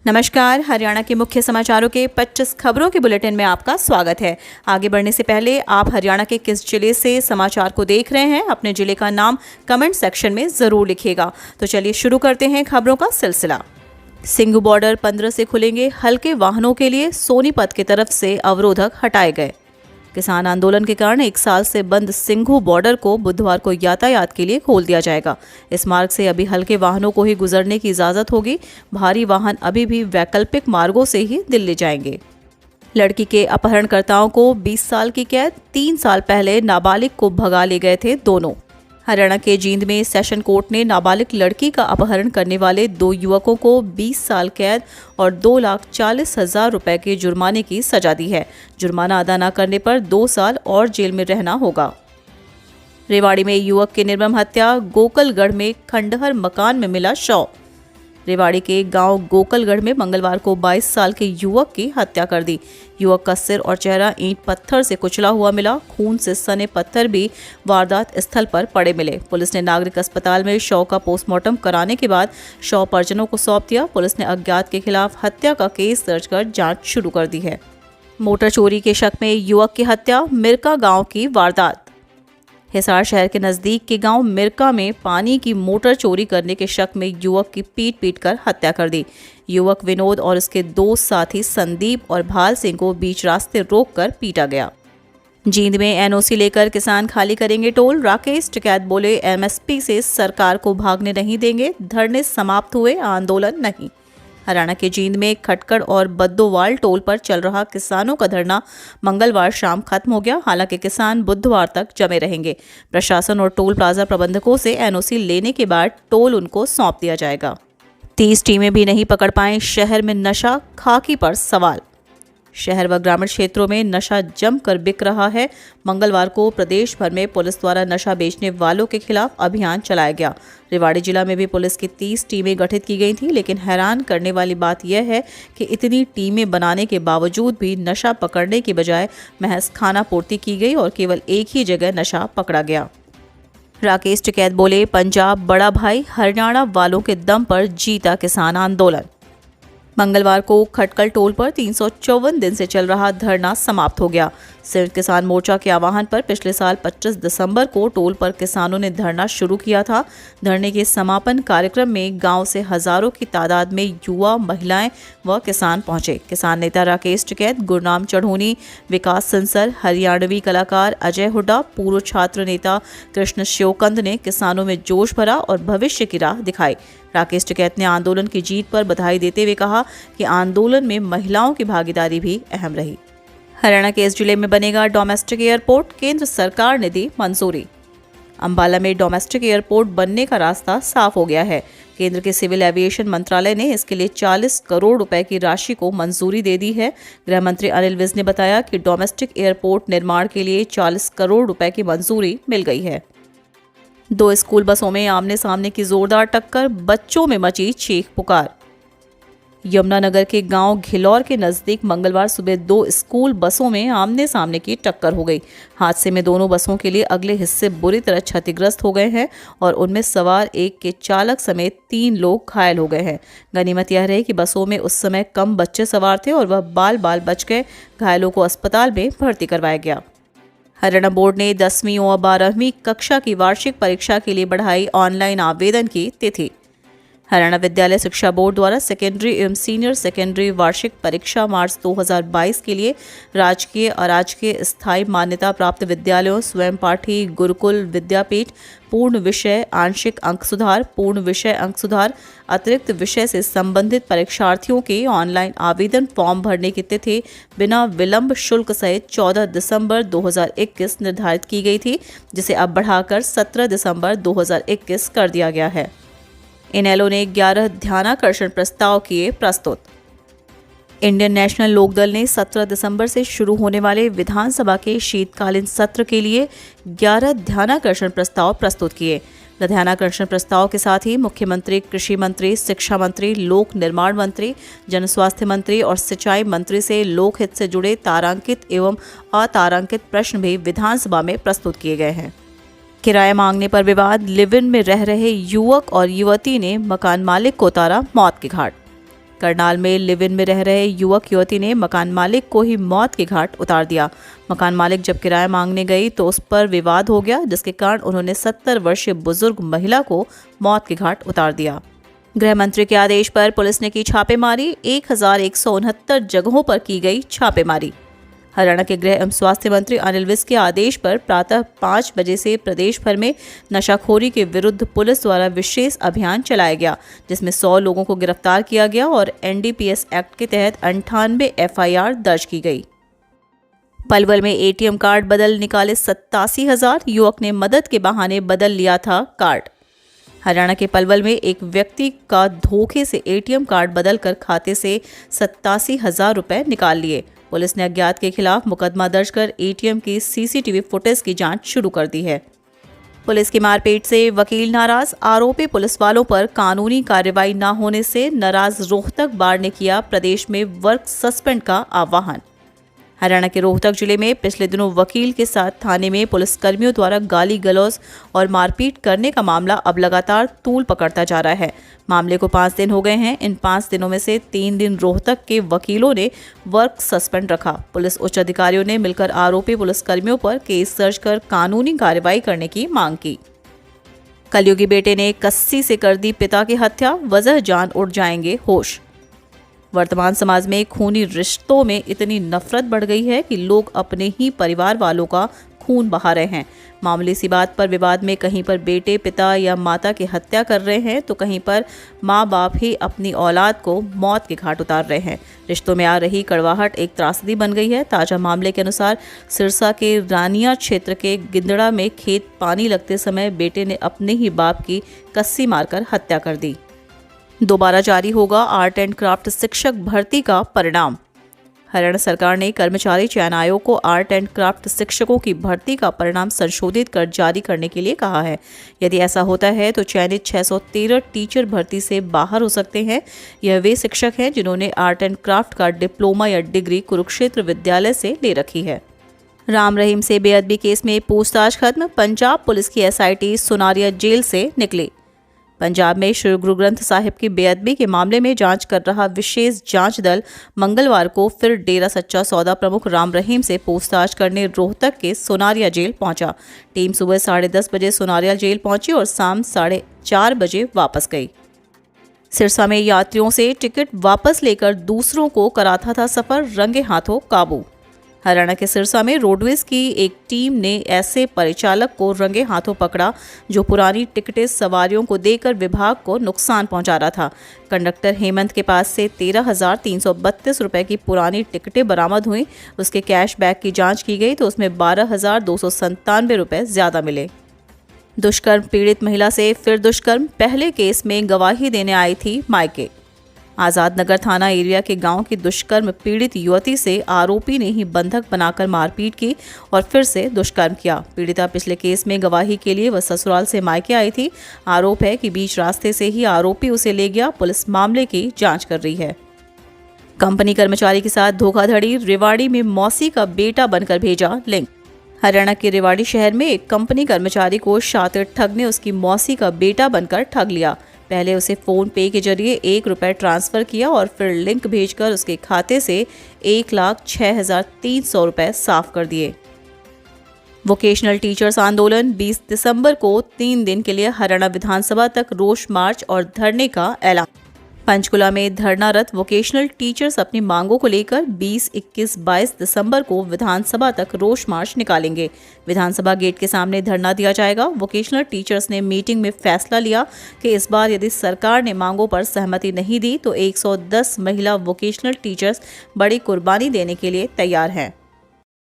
नमस्कार। हरियाणा के मुख्य समाचारों के 25 खबरों के बुलेटिन में आपका स्वागत है। आगे बढ़ने से पहले आप हरियाणा के किस जिले से समाचार को देख रहे हैं, अपने जिले का नाम कमेंट सेक्शन में जरूर लिखिएगा। तो चलिए शुरू करते हैं खबरों का सिलसिला। सिंघू बॉर्डर 15 से खुलेंगे, हल्के वाहनों के लिए सोनीपत की तरफ से अवरोधक हटाए गए। किसान आंदोलन के कारण 1 साल से बंद सिंघू बॉर्डर को बुधवार को यातायात के लिए खोल दिया जाएगा। इस मार्ग से अभी हल्के वाहनों को ही गुजरने की इजाजत होगी। भारी वाहन अभी भी वैकल्पिक मार्गों से ही दिल्ली जाएंगे। लड़की के अपहरणकर्ताओं को 20 साल की कैद, 3 साल पहले नाबालिग को भगा ले गए थे दोनों। हरियाणा के जींद में सेशन कोर्ट ने नाबालिग लड़की का अपहरण करने वाले 2 युवकों को 20 साल कैद और 2,40,000 रुपए के जुर्माने की सजा दी है। जुर्माना अदा न करने पर 2 साल और जेल में रहना होगा। रेवाड़ी में युवक की निर्मम हत्या, गोकलगढ़ में खंडहर मकान में मिला शव। रेवाड़ी के गांव गोकलगढ़ में मंगलवार को 22 साल के युवक की हत्या कर दी। युवक का सिर और चेहरा ईंट पत्थर से कुचला हुआ मिला। खून से सने पत्थर भी वारदात स्थल पर पड़े मिले। पुलिस ने नागरिक अस्पताल में शव का पोस्टमार्टम कराने के बाद शव परिजनों को सौंप दिया। पुलिस ने अज्ञात के खिलाफ हत्या का केस दर्ज कर जांच शुरू कर दी है। मोटर चोरी के शक में युवक की हत्या, मिरका गाँव की वारदात। हिसार शहर के नजदीक के गांव मिरका में पानी की मोटर चोरी करने के शक में युवक की पीट कर हत्या कर दी। युवक विनोद और उसके 2 साथी संदीप और भाल सिंह को बीच रास्ते रोककर पीटा गया। जींद में एनओसी लेकर किसान खाली करेंगे टोल, राकेश टिकैत बोले एमएसपी से सरकार को भागने नहीं देंगे। धरने समाप्त हुए, आंदोलन नहीं। हरियाणा के जींद में खटकड़ और बद्दोवाल टोल पर चल रहा किसानों का धरना मंगलवार शाम खत्म हो गया। हालांकि किसान बुधवार तक जमे रहेंगे। प्रशासन और टोल प्लाजा प्रबंधकों से एनओसी लेने के बाद टोल उनको सौंप दिया जाएगा। 30 टीमें भी नहीं पकड़ पाएं, शहर में नशा, खाकी पर सवाल। शहर व ग्रामीण क्षेत्रों में नशा जमकर बिक रहा है। मंगलवार को प्रदेश भर में पुलिस द्वारा नशा बेचने वालों के खिलाफ अभियान चलाया गया। रेवाड़ी जिला में भी पुलिस की 30 टीमें गठित की गई थी, लेकिन हैरान करने वाली बात यह है कि इतनी टीमें बनाने के बावजूद भी नशा पकड़ने के बजाय महज खानापूर्ति की गई और केवल एक ही जगह नशा पकड़ा गया। राकेश टिकैत बोले पंजाब बड़ा भाई, हरियाणा वालों के दम पर जीता किसान आंदोलन। मंगलवार को खटकल टोल पर 354 दिन से चल रहा धरना समाप्त हो गया। संयुक्त किसान मोर्चा के आह्वान पर पिछले साल 25 दिसंबर को टोल पर किसानों ने धरना शुरू किया था। धरने के समापन कार्यक्रम में गांव से हजारों की तादाद में युवा, महिलाएं व किसान पहुंचे। किसान नेता राकेश टिकैत, गुरनाम चढ़ोनी, विकास संसर, हरियाणवी कलाकार अजय हुड्डा, पूर्व छात्र नेता कृष्ण शिवकंद ने किसानों में जोश भरा और भविष्य की राह दिखाई। राकेश टिकैत ने आंदोलन की जीत पर बधाई देते हुए कहा कि आंदोलन में महिलाओं की भागीदारी भी अहम रही। हरियाणा के इस जिले में बनेगा डोमेस्टिक एयरपोर्ट, केंद्र सरकार ने दी मंजूरी। अंबाला में डोमेस्टिक एयरपोर्ट बनने का रास्ता साफ हो गया है। केंद्र के सिविल एविएशन मंत्रालय ने इसके लिए 40 करोड़ रुपए की राशि को मंजूरी दे दी है। गृह मंत्री अनिल विज ने बताया कि डोमेस्टिक एयरपोर्ट निर्माण के लिए 40 करोड़ रुपए की मंजूरी मिल गई है। 2 स्कूल बसों में आमने सामने की जोरदार टक्कर, बच्चों में मची चीख पुकार। यमुनानगर के गांव घिलौर के नजदीक मंगलवार सुबह 2 स्कूल बसों में आमने सामने की टक्कर हो गई। हादसे में दोनों बसों के लिए अगले हिस्से बुरी तरह क्षतिग्रस्त हो गए हैं और उनमें सवार एक के चालक समेत 3 लोग घायल हो गए हैं। गनीमत यह रही कि बसों में उस समय कम बच्चे सवार थे और वह बाल बच गए। घायलों को अस्पताल में भर्ती करवाया गया। हरियाणा बोर्ड ने 10वीं और 12वीं कक्षा की वार्षिक परीक्षा के लिए बढ़ाई ऑनलाइन आवेदन की तिथि। हरियाणा विद्यालय शिक्षा बोर्ड द्वारा सेकेंडरी एवं सीनियर सेकेंडरी वार्षिक परीक्षा मार्च 2022 के लिए राजकीय, अराजकीय, स्थायी मान्यता प्राप्त विद्यालयों, स्वयं पाठी, गुरुकुल, विद्यापीठ, पूर्ण विषय आंशिक अंक सुधार, पूर्ण विषय अंक सुधार, अतिरिक्त विषय से संबंधित परीक्षार्थियों के ऑनलाइन आवेदन फॉर्म भरने की तिथि बिना विलंब शुल्क सहित 14 दिसंबर 2021 निर्धारित की गई थी, जिसे अब बढ़ाकर 17 दिसंबर 2021 कर दिया गया है। इनेलो ने 11 ध्यानाकर्षण प्रस्ताव किए प्रस्तुत। इंडियन नेशनल लोकदल ने 17 दिसंबर से शुरू होने वाले विधानसभा के शीतकालीन सत्र के लिए 11 ध्यानाकर्षण प्रस्ताव प्रस्तुत किए। ध्यानाकर्षण प्रस्ताव के साथ ही मुख्यमंत्री, कृषि मंत्री, शिक्षा मंत्री, लोक निर्माण मंत्री, जन स्वास्थ्य मंत्री और सिंचाई मंत्री से लोकहित से जुड़े तारांकित एवं अतारांकित प्रश्न भी विधानसभा में प्रस्तुत किए गए हैं। किराया मांगने पर विवाद, लिव इन में रह रहे युवक और युवती ने मकान मालिक को उतारा मौत के घाट। करनाल में लिव इन में रह रहे युवक युवती ने मकान मालिक को ही मौत के घाट उतार दिया। मकान मालिक जब किराया मांगने गई तो उस पर विवाद हो गया, जिसके कारण उन्होंने 70 वर्षीय बुजुर्ग महिला को मौत के घाट उतार दिया। गृह मंत्री के आदेश पर पुलिस ने की छापेमारी, 1169 जगहों पर की गई छापेमारी। हरियाणा के गृह एवं स्वास्थ्य मंत्री अनिल विज के आदेश पर प्रातः 5 बजे से प्रदेश भर में नशाखोरी के विरुद्ध पुलिस द्वारा विशेष अभियान चलाया गया, जिसमें 100 लोगों को गिरफ्तार किया गया और NDPS एक्ट के तहत 98 FIR दर्ज की गई। पलवल में ATM कार्ड बदल निकाले 87,000, युवक ने मदद के बहाने बदल लिया था कार्ड। हरियाणा के पलवल में एक व्यक्ति का धोखे से ATM कार्ड बदलकर खाते से 87,000 रुपए निकाल लिए। पुलिस ने अज्ञात के खिलाफ मुकदमा दर्ज कर ATM की CCTV फुटेज की जांच शुरू कर दी है। पुलिस की मारपीट से वकील नाराज, आरोपी पुलिस वालों पर कानूनी कार्रवाई न होने से नाराज रोहतक बार ने किया प्रदेश में वर्क सस्पेंड का आह्वान। हरियाणा के रोहतक जिले में पिछले दिनों वकील के साथ थाने में पुलिस कर्मियों द्वारा गाली गलौज और मारपीट करने का मामला अब लगातार तूल पकड़ता जा रहा है। मामले को 5 दिन हो गए हैं। इन 5 दिनों में से 3 दिन रोहतक के वकीलों ने वर्क सस्पेंड रखा। पुलिस उच्च अधिकारियों ने मिलकर आरोपी पुलिस कर्मियों पर केस दर्ज कर कानूनी कार्रवाई करने की मांग की। कलयुगी बेटे ने कस्सी से कर दी पिता की हत्या, वजह जान उड़ जाएंगे होश। वर्तमान समाज में खूनी रिश्तों में इतनी नफरत बढ़ गई है कि लोग अपने ही परिवार वालों का खून बहा रहे हैं। मामूली सी बात पर विवाद में कहीं पर बेटे पिता या माता की हत्या कर रहे हैं तो कहीं पर माँ बाप ही अपनी औलाद को मौत के घाट उतार रहे हैं। रिश्तों में आ रही कड़वाहट एक त्रासदी बन गई है। ताजा मामले के अनुसार सिरसा के रानिया क्षेत्र के गिंदड़ा में खेत पानी लगते समय बेटे ने अपने ही बाप की कस्सी मारकर हत्या कर दी। दोबारा जारी होगा आर्ट एंड क्राफ्ट शिक्षक भर्ती का परिणाम। हरियाणा सरकार ने कर्मचारी चयन आयोग को आर्ट एंड क्राफ्ट शिक्षकों की भर्ती का परिणाम संशोधित कर जारी करने के लिए कहा है। यदि ऐसा होता है तो चयनित 613 टीचर भर्ती से बाहर हो सकते हैं। यह वे शिक्षक हैं जिन्होंने आर्ट एंड क्राफ्ट का डिप्लोमा या डिग्री कुरुक्षेत्र विद्यालय से ले रखी है। राम रहीम से बेअदबी केस में पूछताछ खत्म, पंजाब पुलिस की SIT सुनारिया जेल से निकली। पंजाब में श्री गुरु ग्रंथ साहिब की बेअदबी के मामले में जांच कर रहा विशेष जांच दल मंगलवार को फिर डेरा सच्चा सौदा प्रमुख राम रहीम से पूछताछ करने रोहतक के सोनारिया जेल पहुंचा। टीम सुबह 10:30 बजे सोनारिया जेल पहुंची और शाम 4:30 बजे वापस गई। सिरसा में यात्रियों से टिकट वापस लेकर दूसरों को कराता था सफर, रंगे हाथों काबू। हरियाणा के सिरसा में रोडवेज की एक टीम ने ऐसे परिचालक को रंगे हाथों पकड़ा जो पुरानी टिकटें सवारियों को देकर विभाग को नुकसान पहुंचा रहा था। कंडक्टर हेमंत के पास से 13,332 रुपए की पुरानी टिकटें बरामद हुई। उसके कैश बैग की जांच की गई तो उसमें 12,297 रुपए ज्यादा मिले। दुष्कर्म पीड़ित महिला से फिर दुष्कर्म, पहले केस में गवाही देने आई थी मायके। आजाद नगर थाना एरिया के गांव की दुष्कर्म पीड़ित युवती से आरोपी ने ही बंधक बनाकर मारपीट की और फिर से दुष्कर्म किया। पीड़िता पिछले केस में गवाही के लिए वह ससुराल से मायके आई थी। आरोप है कि बीच रास्ते से ही आरोपी उसे ले गया। पुलिस मामले की जांच कर रही है। कंपनी कर्मचारी के साथ धोखाधड़ी, रेवाड़ी में मौसी का बेटा बनकर भेजा लिंक। हरियाणा के रेवाड़ी शहर में एक कंपनी कर्मचारी को शातिर ठग ने उसकी मौसी का बेटा बनकर ठग लिया। पहले उसे फोन पे के जरिए 1 रुपए ट्रांसफर किया और फिर लिंक भेजकर उसके खाते से 1,06,300 रुपए साफ कर दिए। वोकेशनल टीचर्स आंदोलन 20 दिसंबर को 3 दिन के लिए हरियाणा विधानसभा तक रोष मार्च और धरने का ऐलान। पंचकुला में धरनारत वोकेशनल टीचर्स अपनी मांगों को लेकर 20, 21, 22 दिसंबर को विधानसभा तक रोष मार्च निकालेंगे। विधानसभा गेट के सामने धरना दिया जाएगा। वोकेशनल टीचर्स ने मीटिंग में फैसला लिया कि इस बार यदि सरकार ने मांगों पर सहमति नहीं दी तो 110 महिला वोकेशनल टीचर्स बड़ी कुर्बानी देने के लिए तैयार हैं।